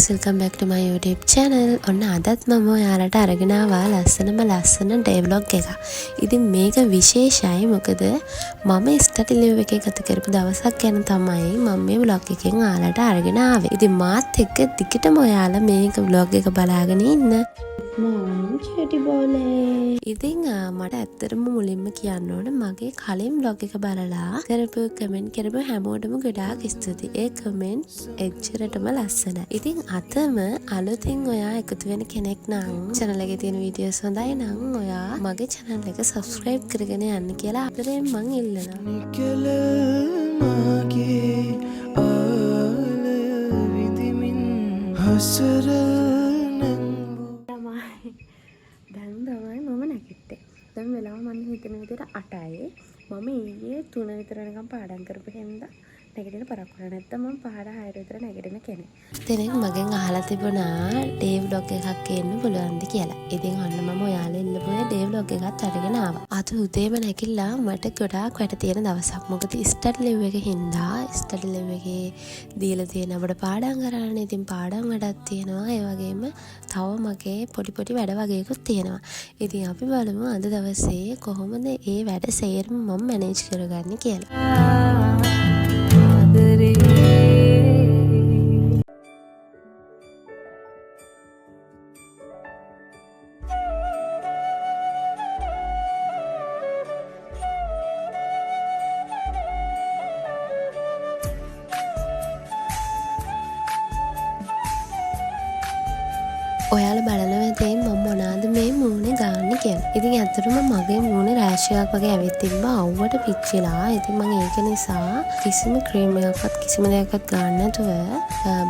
guys, welcome back to my YouTube channel. ඔන්න අදත් මම ඔයාලට අරගෙන ආවා ලස්සන day vlog එකක්. ඉතින් මේක විශේෂයි මොකද මම ස්ටඩි ලීව් එකේ ගත කරපු දවසක් ගැන තමයි මම මේ vlog එකෙන් ඔයාලට අරගෙන ආවේ. ඉතින් මාත් එක්ක දිගටම ඔයාලා මේක vlog එක බලාගෙන ඉන්න. චටි බෝලේ. ඉතින් මට ඇත්තටම මුලින්ම කියන්න ඕන මගේ කලින් vlog එක බලලා කරපු කමෙන්ට් කරපු හැමෝටම ගොඩාක් ස්තුතියි. ඒ කමෙන්ට් එච්චරටම ලස්සනයි. ඉතින් අතම අලුතින් ඔයා එකතු වෙන කෙනෙක් නම් channel එකේ තියෙන වීඩියෝස් හොඳයි නම් ඔයා මගේ channel එක subscribe කරගෙන යන්න කියලා අතරෙන් මං දැන් වෙලාව මම හිතන විදිහට 8යි. මම ඊයේ 3 විතර නිකන් පාඩම් කරපු හින්දා නැගිටින පරක් වුණා. නැත්තම් මම පාඩ 6 විතර නැගිටින කෙනෙක්. දෙනෙක් මගෙන් අහලා තිබුණා ඩේ vlog එකක් එන්න පුළුවන්ද කියලා. ඉතින් අන්න මම ඔයාලා ඉල්ලපුවේ ඩේ vlog එකත් අරගෙන ආවා. අද උදේම නැගිටලා මට ගොඩාක් වැඩ තියෙන දවසක්. මොකද ස්ටඩි ලීව් එකේ හින්දා ස්ටඩි ලීව් එකේ දීලා තියෙන අපිට පාඩම් කරන්න. ඉතින් පාඩම් වැඩක් තියෙනවා. ඒ වගේම තව මගේ පොඩි වැඩ වගේකුත් තියෙනවා. ඉතින් අපි බලමු අද දවසේ කොහොමද ඒ වැඩ සේරම මම මැනේජ් කරගන්නේ කියලා. ඔයාලා බලනවා ඉතින් මම මොනවාද මේ මූණේ ගාන්නේ කියලා. ඉතින් ඇත්තටම මගේ මූණේ රෑෂ් එකක් වගේ ඇවිත් තිබ්බා අවුවට පිච්චිලා. ඉතින් මම ඒක නිසා කිසිම ක්‍රීම් එකක්වත් කිසිම දෙයක්වත් ගන්න නැතුව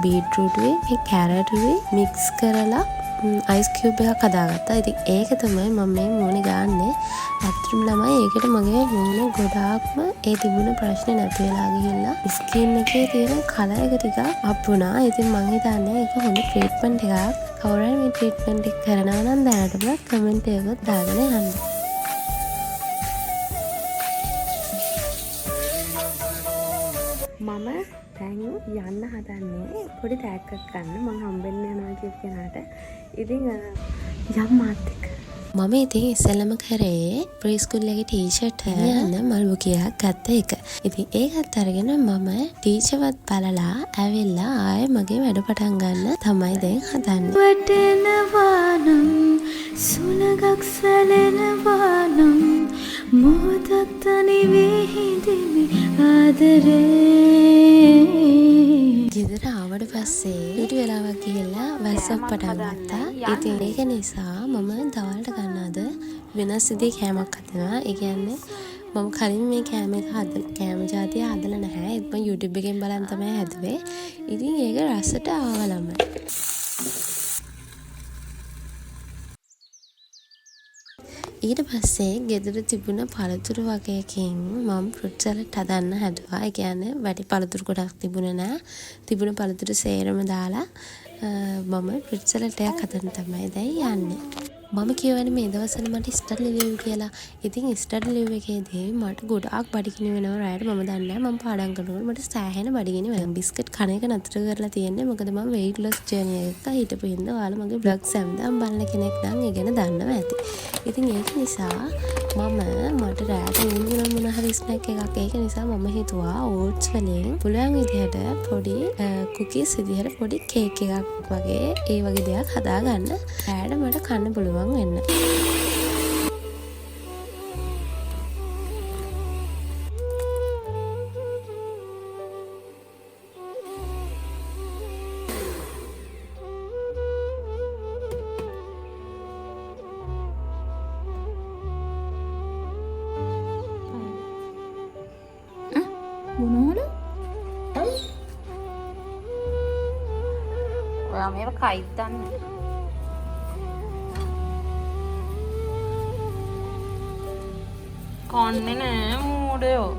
බීට්රූටුයි මේ කැරටුයි මික්ස් කරලා අයිස් කියුබ් එකක් හදාගත්තා. ඉතින් ඒක තමයි මම මේ මූණේ ගාන්නේ. ඇත්තටම ළමයි ඒකට මගේ මූණ ගොඩාක්ම ඒ තිබුණ ප්‍රශ්නේ නැති වෙලා ගිහිල්ලා ස්කින් එකේ තියෙන කලර් එක ටිකක් අප් වුණා. ඉතින් මම හිතන්නේ ඒක හොඳ ට්‍රීට්මන්ට් එකක්. කවුරුහරි මේ ට්‍රීට්මන්ට් එක කරනවා නම් දැනටම කමෙන්ට් එකක් දාගෙන යන්න. මම දැන් යන්න හදන්නේ පොඩි ටැග් එකක් ගන්න. මම හම්බෙන්න යනවා කියන කෙනාට. ඉතින් යම් මාත් එක්ක මම ඉතින් ඉස්සෙල්ලම කරේ ප්‍රී ස්කූල් එකේ ටීචර්ට යන්න මල්බුකියක් ගත්ත එක. ඉතින් ඒකත් අරගෙන මම ටීචර්වත් බලලා ඇවිල්ලා ආයෙ මගේ වැඩ පටන් ගන්න තමයි දැන් හදන්නේ. වටෙනවානම් සුලගක් සැලෙනවානම් මොහොතක් තනි වී හිඳිමි ආදරේ. ගෙදර ආවට පස්සේ ඊට වෙලාවක් ගිහලා වැස්සක් පටන් ගත්තා. ඉතින් ඒක නිසා මම දවල්ට ගන්නද වෙනස් විදිහේ කෑමක් හදනවා. ඒ කියන්නේ මම කලින් මේ කෑම ජාතිය හදලා නැහැ. ඒක මම YouTube එකෙන් බලන් තමයි හැදුවේ. ඉතින් ඒක රසට ආවලම ඊට පස්සේ ගෙදර තිබුණ පළතුරු වගේකින් මම ෆෘට් සලාඩ් හදන්න හැදුවා. ඒ කියන්නේ වැඩි පළතුරු ගොඩක් තිබුණේ නැහැ. තිබුණ පළතුරු සේරම දාලා මම ෆෘට් සලාඩ් එකක් හදන්න තමයි දැන් යන්නේ. මම කියවනේ මේ දවස්වල මට ස්ටඩි ලීව් කියලා. ඉතින් ස්ටඩි ලීව් එකේදී මට ගොඩාක් බඩගිනි වෙනවා රායට. මම දන්නේ නැහැ මම පාඩම් කරනකොට මට සෑහෙන බඩගිනි වෙනවා. බිස්කට් කන එක නතර කරලා තියෙන්නේ. මොකද මම weight loss journey එකක හිටපු හින්දා ඔයාලා මගේ vlogs හැමදාම බලන කෙනෙක් නම් ඒ ගැන දන්නවා ඇති. ඉතින් ඒක නිසා මට රායට උන්දුනම් මොන හරි ස්නැක් එකක් ඒක නිසා මම හිතුවා ඕට්ස් වලින් පුළුවන් විදිහට පොඩි කුකීස් විදිහට පොඩි කේක් එකක් වගේ ඒ වගේ දෙයක් හදාගන්න. රායට මට කන්න පුළුවන් වෙන්න. මොනවද? ඔයා මේව කයිත් දන්නේ. කන්නේ නෑ මූඩයෝ.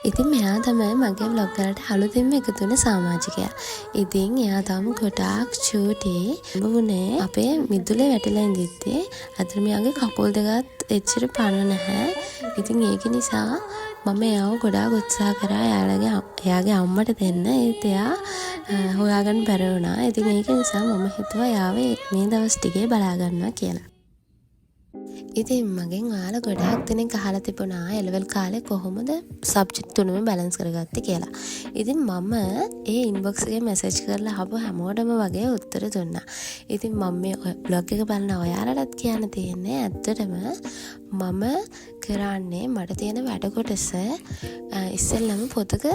ඉතින් මෙයා තමයි මගේ vlog වලට අලුතින්ම එකතු වෙන සමාජිකයා. ඉතින් එයා තාම ගොඩාක් චූටි. වුණේ අපේ මිදුලේ වැටිලා ඉඳිද්දී අතර මෙයාගේ කකුල් දෙකත් එච්චර පණ නැහැ. ඉතින් ඒක නිසා මම එයාව ගොඩාක් උත්සාහ කරා එයාගේ අම්මට දෙන්න. ඒත් එයා හොයාගන්න බැරි වුණා. ඉතින් ඒක නිසා මම හිතුවා එයාව මේ දවස් ටිකේ බලා ගන්නවා කියලා. ඉතින් මගෙන් ඔයාලා ගොඩාක් දෙනෙක් අහලා තිබුණා එලෙවල් කාලේ කොහොමද සබ්ජෙක්ට් තුනම බැලන්ස් කරගත්තේ කියලා. ඉතින් මම ඒ ඉන්බොක්ස් එකේ මැසේජ් කරලා ආපු හැමෝටම වගේ උත්තර දුන්නා. ඉතින් මම මේ බ්ලොග් එක බලන ඔයාලටත් කියන්න තියෙන්නේ ඇත්තටම මම කරන්නේ මට තියෙන වැඩ කොටස ඉස්සෙල්ලම පොතක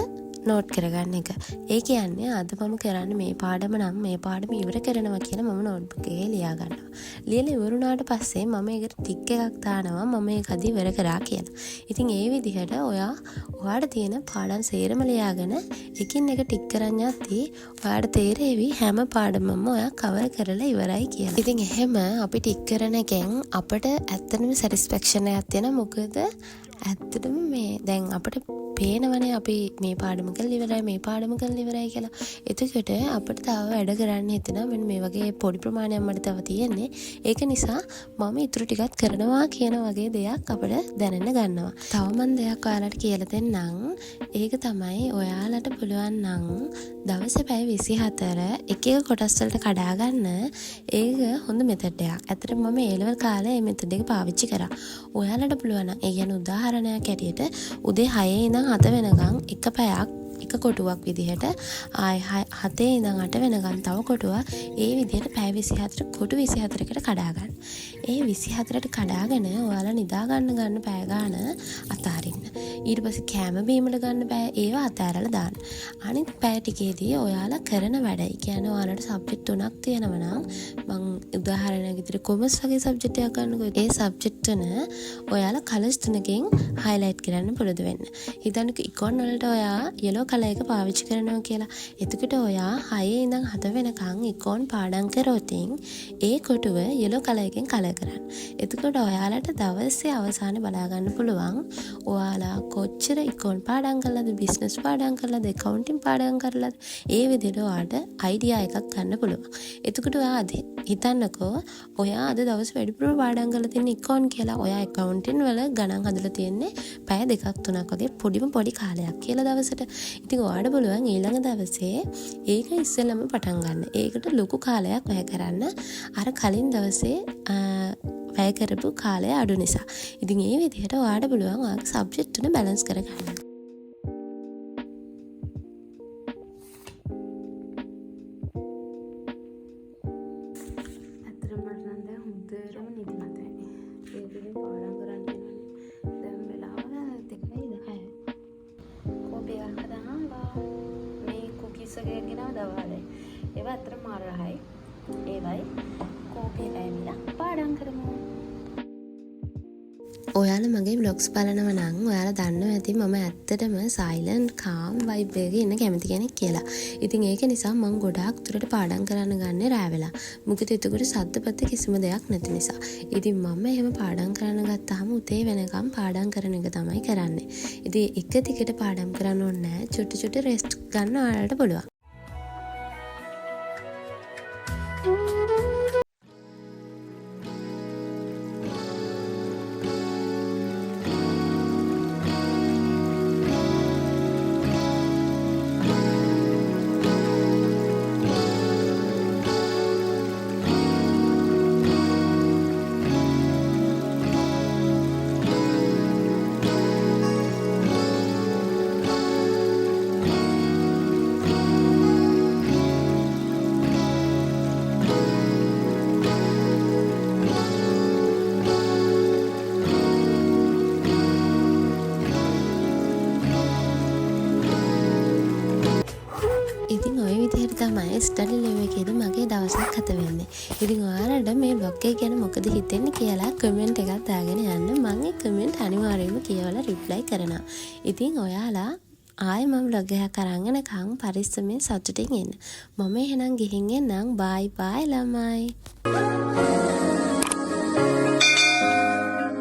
නෝට් කරගන්න එක. ඒ කියන්නේ අද මම කරන්නේ මේ පාඩම නම් මේ පාඩම ඉවර කරනවා කියලා මම නෝට්බුක් එකේ ලියා ගන්නවා. ලියලා ඉවරුණාට පස්සේ මම ඒකට ටික් එකක් දානවා මම ඒක අද ඉවර කරා කියලා. ඉතින් ඒ විදිහට ඔයාට තියෙන පාඩම් සේරම ලියාගෙන එකින් එක ටික් කරන් යද්දී ඔයාට තේරෙවි හැම පාඩමම ඔයා කවර් කරලා ඉවරයි කියලා. ඉතින් එහෙම අපි ටික් කරන එකෙන් අපිට ඇත්තටම සැටිස්ෆැක්ෂන් එකක් තියෙනවා. මොකද ඇත්තටම මේ දැන් අපිට පේනවනේ අපි මේ පාඩම කරලා ඉවරයි මේ පාඩම කරලා ඉවරයි කියලා. එතකොට අපිට තව වැඩ කරන්න හිතෙනවා. මෙන්න මේ වගේ පොඩි ප්‍රමාණයක් මට තව තියෙන්නේ. ඒක නිසා මම ඊටු ටිකක් කරනවා කියන වගේ දෙයක් අපිට දැනෙන්න ගන්නවා. තව මම දෙයක් ඔයාලට කියලා දෙන්නම්. ඒක තමයි ඔයාලට පුළුවන් නම් දවසේ පැය 24 එක එක කොටස් වලට කඩා ගන්න. ඒක හොඳ මෙතඩ් එකක්. ඇත්තටම මම ඒ ලෙවල් කාලේ මේ මෙතඩ් එක පාවිච්චි කරා. ඔයාලට පුළුවන් නම් ඒ කියන්නේ උදාහරණයක් ඇටියට උදේ 6 ඉඳන් 7 වෙනකන් එක පැයක් එක කොටුවක් විදිහට ආය 7 ඉඳන් 8 වෙනකන් තව කොටුවක් ඒ විදිහට පැය 24 කොටු 24කට කඩා ගන්න. ඒ 24ට කඩාගෙන ඔයාලා නිදා ගන්න පැය ගන්න අතාරින්න. ඊට පස්සේ කැම බීමල ගන්න පැය ඒවා අතාරලා දාන්න. අනිත් පැය ටිකේදී ඔයාලා කරන වැඩ. ඒ කියන්නේ ඔයාලට සබ්ජෙක්ට් තුනක් තියෙනවා නම් මම උදාහරණයක් විදිහට කොමර්ස් වගේ සබ්ජෙක්ට් එකක් ගන්නකො. ඒ සබ්ජෙක්ට් තුන ඔයාලා කලර්ස් තුනකින් highlight කරන්න පුරුදු වෙන්න. හිතන්නකෝ ඉකොන් වලට ඔයා yellow කලර් එක පාවිච්චි කරනවා කියලා. එතකොට ඔයා 6 ඉඳන් 7 වෙනකන් ඉකොන් පාඩම් කරොතින් ඒ කොටුව yellow කලර් එකෙන් කලර් කරන්න. එතකොට ඔයාලට දවසේ අවසානයේ බලා ගන්න පුළුවන් ඔයාලා කොච්චර ඉකොන් පාඩම් කළාද, බිස්නස් පාඩම් කළාද, accounting පාඩම් කරලාද. ඒ විදිහට ඔයාලට අයිඩියා එකක් ගන්න පුළුවන්. එතකොට ඔයා හිතන්නකෝ ඔයා අද දවස් වැඩිපුර පාඩම් කරලා තියෙන ඉකොන් කියලා. ඔයා accounting වල ගණන් හදලා තියෙන්නේ පැය 2-3 වගේ පොඩි කාලයක් කියලා දවසට. ඉතින් ඔයාට පුළුවන් ඊළඟ දවසේ ඒක ඉස්සෙල්ලම පටන් ගන්න. ඒකට ලොකු කාලයක් වැය කරන්න. අර කලින් දවසේ වැය කරපු කාලය අඩු නිසා. ඉතින් ඒ විදිහට ඔයාට පුළුවන් ඔයාගේ සබ්ජෙක්ට් තුන බැලන්ස් කරගන්න. ඒවා අතර මාරහයි. ඒවයි කෝපය ඇවිල්ලා පාඩම් කරමු. ඔයාලා මගේ vlogs බලනවා නම් ඔයාලා දන්නවා ඇති මම ඇත්තටම silent calm vibe එකේ ඉන්න කැමති කෙනෙක් කියලා. ඉතින් ඒක නිසා මම ගොඩාක් දුරට පාඩම් කරන්න ගන්නේ රෑ වෙලා. මොකද එතකොට සද්දපත් කිසිම දෙයක් නැති නිසා. ඉතින් මම එහෙම පාඩම් කරන්න ගත්තාම උදේ වෙනකම් පාඩම් කරන එක තමයි කරන්නේ. ඉතින් එක දිගට පාඩම් කරන්න ඕනේ නැහැ. චුටි රෙස්ට් ගන්න ඔයාලට පුළුවන්. ඉතින් ඔය විදිහට තමයි ස්ටඩි ලීව් එකේදී මගේ දවසක් ගත වෙන්නේ. ඉතින් ඔයාලට මේ බ්ලොග් එක ගැන මොකද හිතෙන්නේ කියලා කමෙන්ට් එකක් දාගෙන යන්න. මම ඒ කමෙන්ට් අනිවාර්යයෙන්ම කියවලා රිප්ලයි කරනවා. ඉතින් ඔයාලා ආයෙ මම බ්ලොග් එකක් අරන් එනකන් පරිස්සමෙන් සතුටින් ඉන්න. මම එහෙනම් ගිහින් එන්නම්. බයි බයි ළමයි.